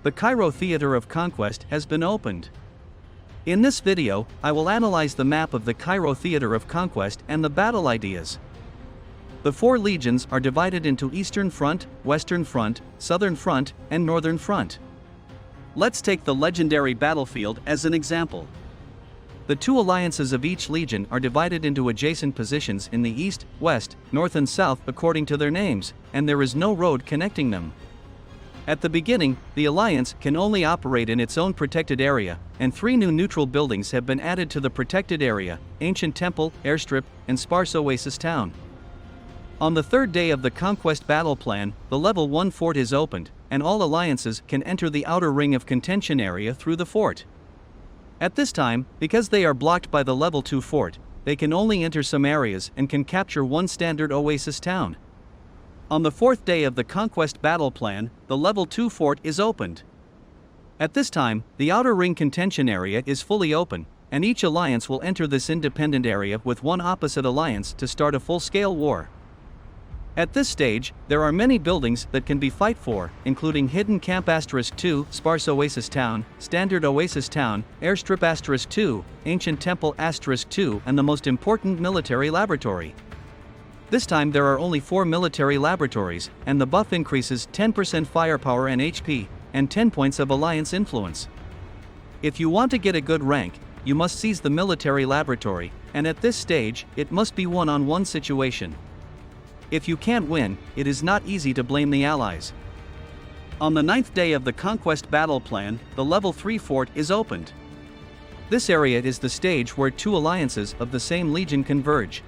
The Cairo Theater of Conquest has been opened. In this video, I will analyze the map of the Cairo Theater of Conquest and the battle ideas. The four legions are divided into Eastern Front, Western Front, Southern Front, and Northern Front. Let's take the legendary battlefield as an example. The two alliances of each legion are divided into adjacent positions in the east, west, north and south according to their names, and there is no road connecting them. At the beginning, the alliance can only operate in its own protected area, and three new neutral buildings have been added to the protected area: Ancient Temple, Airstrip, and Sparse Oasis Town. On the third day of the Conquest battle plan, the Level 1 fort is opened, and all alliances can enter the outer ring of contention area through the fort. At this time, because they are blocked by the Level 2 fort, they can only enter some areas and can capture one standard Oasis town. On the fourth day of the Conquest battle plan, the Level 2 fort is opened. At this time, the outer ring contention area is fully open, and each alliance will enter this independent area with one opposite alliance to start a full-scale war. At this stage, there are many buildings that can be fight for, including Hidden Camp *2, Sparse Oasis Town, Standard Oasis Town, Airstrip *2, Ancient Temple *2, and the most important military laboratory. This time there are only 4 military laboratories, and the buff increases 10% firepower and HP, and 10 points of alliance influence. If you want to get a good rank, you must seize the military laboratory, and at this stage, it must be one-on-one situation. If you can't win, it is not easy to blame the allies. On the 9th day of the Conquest battle plan, the Level 3 fort is opened. This area is the stage where two alliances of the same legion converge.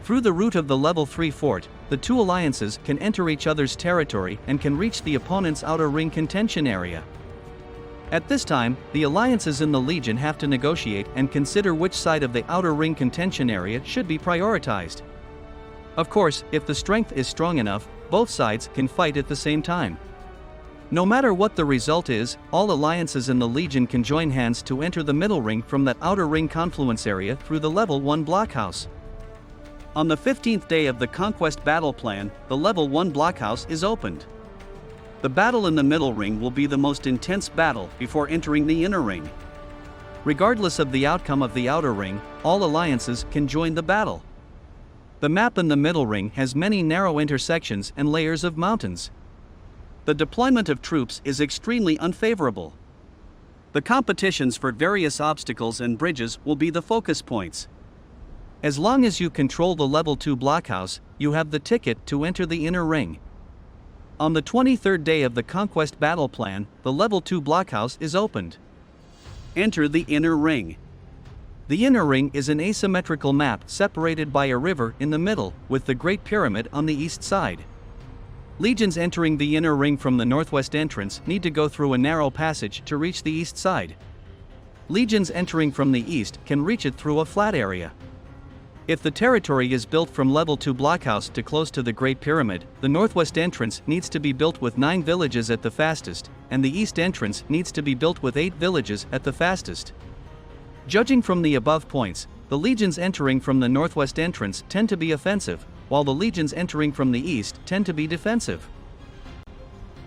Through the route of the Level 3 fort, the two alliances can enter each other's territory and can reach the opponent's outer ring contention area. At this time, the alliances in the legion have to negotiate and consider which side of the outer ring contention area should be prioritized. Of course, if the strength is strong enough, both sides can fight at the same time. No matter what the result is, all alliances in the legion can join hands to enter the middle ring from that outer ring confluence area through the Level 1 blockhouse. On the 15th day of the Conquest battle plan, the Level 1 blockhouse is opened. The battle in the middle ring will be the most intense battle before entering the inner ring. Regardless of the outcome of the outer ring, all alliances can join the battle. The map in the middle ring has many narrow intersections and layers of mountains. The deployment of troops is extremely unfavorable. The competitions for various obstacles and bridges will be the focus points. As long as you control the Level 2 blockhouse, you have the ticket to enter the inner ring. On the 23rd day of the Conquest battle plan, the Level 2 blockhouse is opened. Enter the inner ring. The inner ring is an asymmetrical map separated by a river in the middle, with the Great Pyramid on the east side. Legions entering the inner ring from the northwest entrance need to go through a narrow passage to reach the east side. Legions entering from the east can reach it through a flat area. If the territory is built from Level 2 blockhouse to close to the Great Pyramid, the northwest entrance needs to be built with 9 villages at the fastest, and the east entrance needs to be built with 8 villages at the fastest. Judging from the above points, the legions entering from the northwest entrance tend to be offensive, while the legions entering from the east tend to be defensive.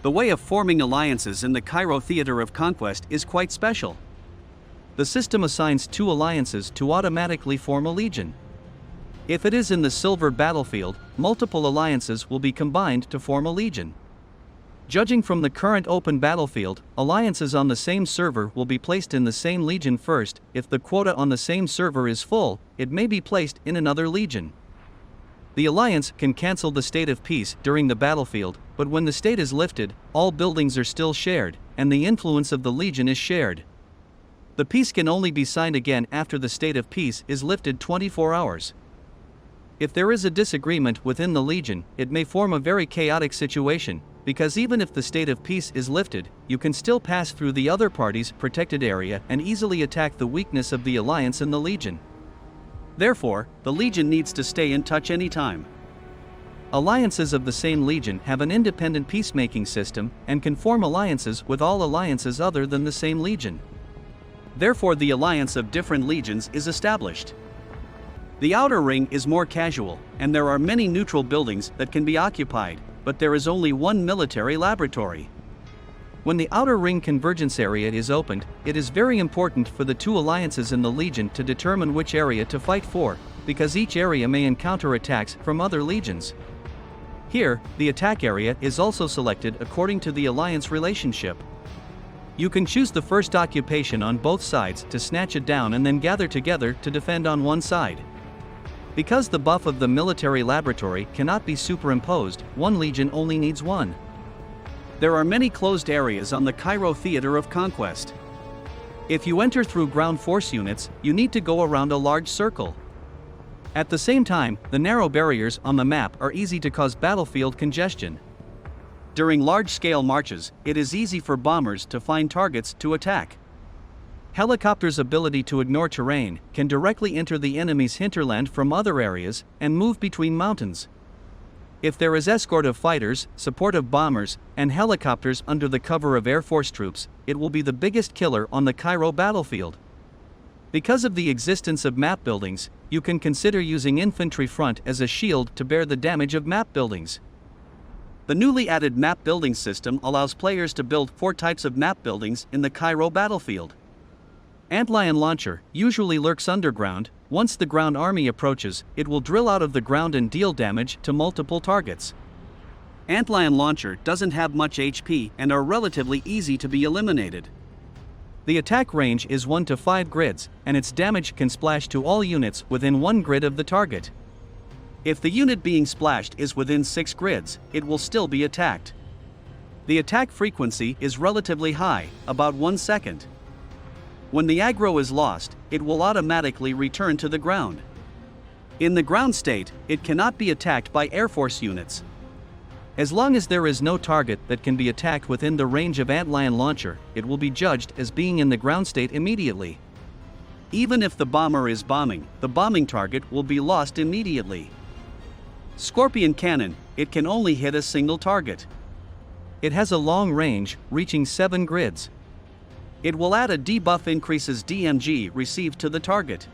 The way of forming alliances in the Cairo Theater of Conquest is quite special. The system assigns 2 alliances to automatically form a legion. If it is in the silver battlefield, multiple alliances will be combined to form a legion. Judging from the current open battlefield, alliances on the same server will be placed in the same legion first. If the quota on the same server is full, it may be placed in another legion. The alliance can cancel the state of peace during the battlefield, but when the state is lifted, all buildings are still shared, and the influence of the legion is shared. The peace can only be signed again after the state of peace is lifted 24 hours. If there is a disagreement within the legion, it may form a very chaotic situation, because even if the state of peace is lifted, you can still pass through the other party's protected area and easily attack the weakness of the alliance in the legion. Therefore, the legion needs to stay in touch anytime. Alliances of the same legion have an independent peacemaking system and can form alliances with all alliances other than the same legion. Therefore, the alliance of different legions is established. The outer ring is more casual, and there are many neutral buildings that can be occupied, but there is only one military laboratory. When the outer ring convergence area is opened, it is very important for the two alliances in the Legion to determine which area to fight for, because each area may encounter attacks from other legions. Here, the attack area is also selected according to the alliance relationship. You can choose the first occupation on both sides to snatch it down and then gather together to defend on one side. Because the buff of the military laboratory cannot be superimposed, one legion only needs one. There are many closed areas on the Cairo Theater of Conquest. If you enter through ground force units, you need to go around a large circle. At the same time, the narrow barriers on the map are easy to cause battlefield congestion. During large-scale marches, it is easy for bombers to find targets to attack. Helicopters' ability to ignore terrain can directly enter the enemy's hinterland from other areas and move between mountains. If there is escort of fighters, support of bombers, and helicopters under the cover of Air Force troops, it will be the biggest killer on the Cairo battlefield. Because of the existence of map buildings, you can consider using infantry front as a shield to bear the damage of map buildings. The newly added map building system allows players to build 4 types of map buildings in the Cairo battlefield. Antlion Launcher usually lurks underground. Once the ground army approaches, it will drill out of the ground and deal damage to multiple targets. Antlion Launcher doesn't have much HP and are relatively easy to be eliminated. The attack range is 1 to 5 grids, and its damage can splash to all units within 1 grid of the target. If the unit being splashed is within 6 grids, it will still be attacked. The attack frequency is relatively high, about 1 second. When the aggro is lost, it will automatically return to the ground. In the ground state, it cannot be attacked by Air Force units. As long as there is no target that can be attacked within the range of Antlion Launcher, it will be judged as being in the ground state immediately. Even if the bomber is bombing, the bombing target will be lost immediately. Scorpion Cannon, it can only hit a single target. It has a long range, reaching 7 grids. It will add a debuff increases DMG received to the target.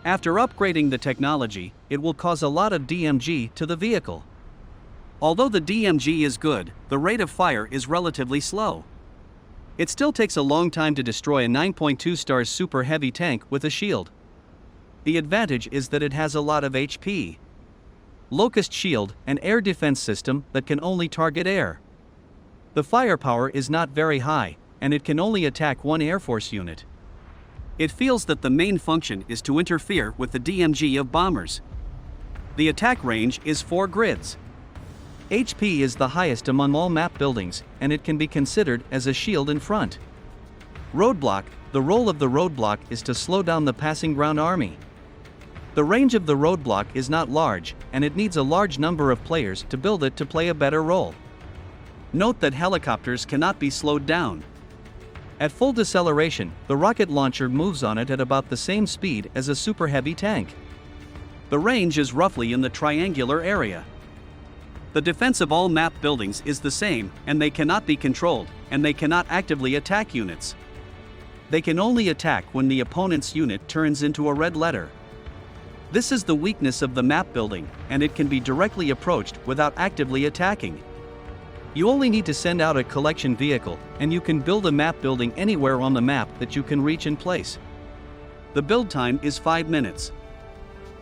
After upgrading the technology, it will cause a lot of DMG to the vehicle. Although the DMG is good, the rate of fire is relatively slow. It still takes a long time to destroy a 9.2 stars super heavy tank with a shield. The advantage is that it has a lot of HP. Locust Shield, an air defense system that can only target air. The firepower is not very high, and it can only attack 1 Air Force unit. It feels that the main function is to interfere with the DMG of bombers. The attack range is 4 grids. HP is the highest among all map buildings, and it can be considered as a shield in front. Roadblock, the role of the roadblock is to slow down the passing ground army. The range of the roadblock is not large, and it needs a large number of players to build it to play a better role. Note that helicopters cannot be slowed down. At full deceleration, the rocket launcher moves on it at about the same speed as a super heavy tank. The range is roughly in the triangular area. The defense of all map buildings is the same, and they cannot be controlled, and they cannot actively attack units. They can only attack when the opponent's unit turns into a red letter. This is the weakness of the map building, and it can be directly approached without actively attacking. You only need to send out a collection vehicle, and you can build a map building anywhere on the map that you can reach in place. The build time is 5 minutes.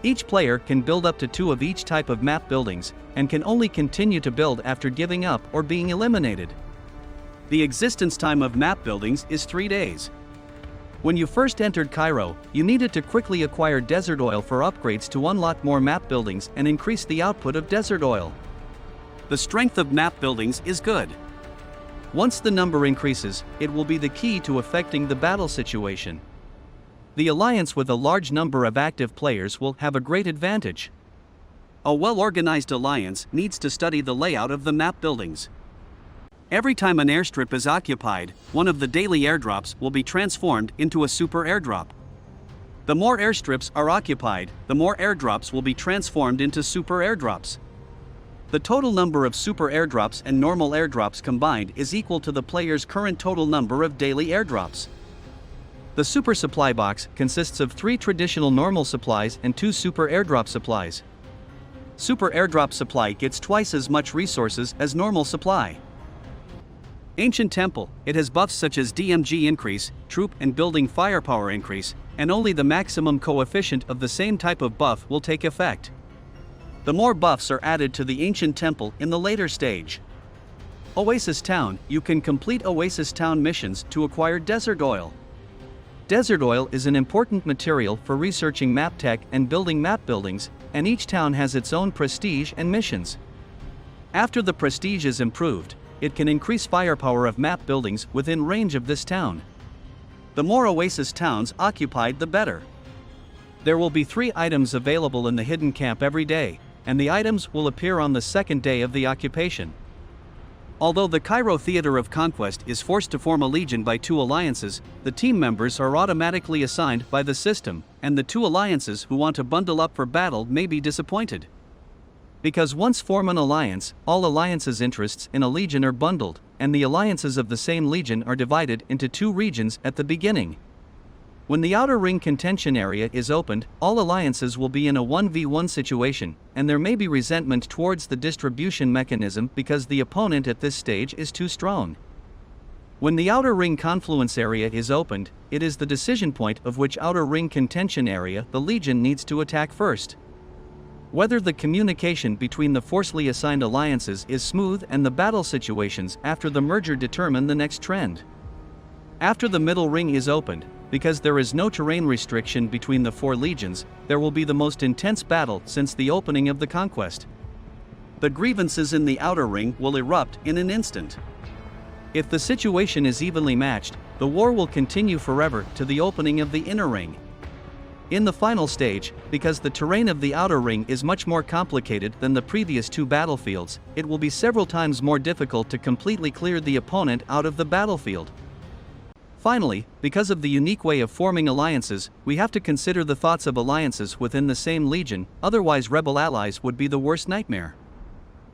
Each player can build up to 2 of each type of map buildings, and can only continue to build after giving up or being eliminated. The existence time of map buildings is 3 days. When you first entered Cairo, you needed to quickly acquire desert oil for upgrades to unlock more map buildings and increase the output of desert oil. The strength of map buildings is good. Once the number increases, it will be the key to affecting the battle situation. The alliance with a large number of active players will have a great advantage. A well-organized alliance needs to study the layout of the map buildings. Every time an airstrip is occupied, one of the daily airdrops will be transformed into a super airdrop. The more airstrips are occupied, the more airdrops will be transformed into super airdrops. The total number of super airdrops and normal airdrops combined is equal to the player's current total number of daily airdrops. The super supply box consists of 3 traditional normal supplies and 2 super airdrop supplies. Super airdrop supply gets twice as much resources as normal supply. Ancient Temple, it has buffs such as DMG increase, troop and building firepower increase, and only the maximum coefficient of the same type of buff will take effect. The more buffs are added to the Ancient Temple in the later stage. Oasis Town, you can complete Oasis Town missions to acquire desert oil. Desert oil is an important material for researching map tech and building map buildings, and each town has its own prestige and missions. After the prestige is improved, it can increase firepower of map buildings within range of this town. The more Oasis towns occupied, the better. There will be 3 items available in the hidden camp every day, and the items will appear on the second day of the occupation. Although the Cairo Theater of Conquest is forced to form a legion by 2 alliances, the team members are automatically assigned by the system, and the 2 alliances who want to bundle up for battle may be disappointed. Because once form an alliance, all alliances' interests in a legion are bundled, and the alliances of the same legion are divided into 2 regions at the beginning. When the outer ring contention area is opened, all alliances will be in a 1v1 situation, and there may be resentment towards the distribution mechanism because the opponent at this stage is too strong. When the outer ring confluence area is opened, it is the decision point of which outer ring contention area the legion needs to attack first. Whether the communication between the forcefully assigned alliances is smooth and the battle situations after the merger determine the next trend. After the middle ring is opened, because there is no terrain restriction between the 4 legions, there will be the most intense battle since the opening of the conquest. The grievances in the outer ring will erupt in an instant. If the situation is evenly matched, the war will continue forever to the opening of the inner ring. In the final stage, because the terrain of the outer ring is much more complicated than the previous 2 battlefields, it will be several times more difficult to completely clear the opponent out of the battlefield. Finally, because of the unique way of forming alliances, we have to consider the thoughts of alliances within the same legion, otherwise rebel allies would be the worst nightmare.